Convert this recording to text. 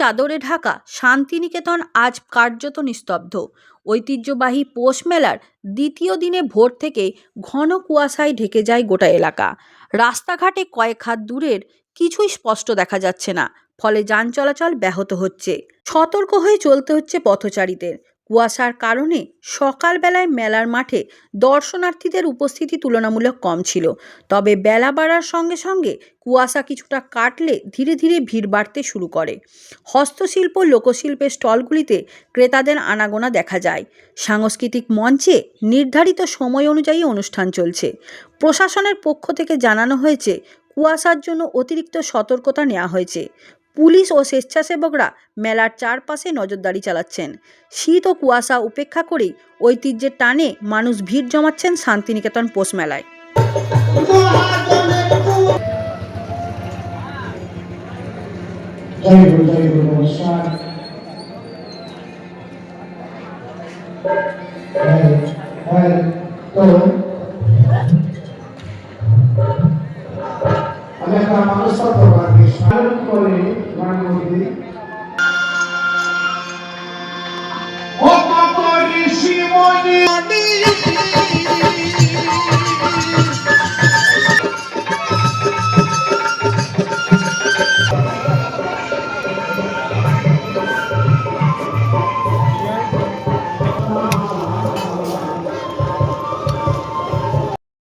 চাদরে ঢাকা শান্তিনিকেতন আজ কার্যত নিস্তব্ধ। ঐতিহ্যবাহী পৌষ মেলার দ্বিতীয় দিনে ভোর থেকে ঘন কুয়াশায় ঢেকে যায় গোটা এলাকা। রাস্তাঘাটে কয়েক হাত দূরের কিছুই স্পষ্ট দেখা যাচ্ছে না, ফলে যান চলাচল ব্যাহত হচ্ছে। সতর্ক হয়ে চলতে হচ্ছে পথচারীদের। কুয়াশার কারণে সকালবেলায় মেলার মাঠে দর্শনার্থীদের উপস্থিতি তুলনামূলক কম ছিল, তবে বেলা বাড়ার সঙ্গে সঙ্গে কুয়াশা কিছুটা কাটলে ধীরে ধীরে ভিড় বাড়তে শুরু করে। হস্তশিল্প লোকশিল্পের স্টলগুলিতে ক্রেতাদের আনাগোনা দেখা যায়। সাংস্কৃতিক মঞ্চে নির্ধারিত সময় অনুযায়ী অনুষ্ঠান চলছে। প্রশাসনের পক্ষ থেকে জানানো হয়েছে কুয়াশার জন্য অতিরিক্ত সতর্কতা নেওয়া হয়েছে। পুলিশ ও স্বেচ্ছাসেবকরা মেলার চারপাশে নজরদারি চালাচ্ছেন। শীত ও কুয়াশা উপেক্ষা করেই ঐতিহ্যের টানে মানুষ ভিড় জমাচ্ছেন শান্তিনিকেতন পৌষ মেলায়। মানুষ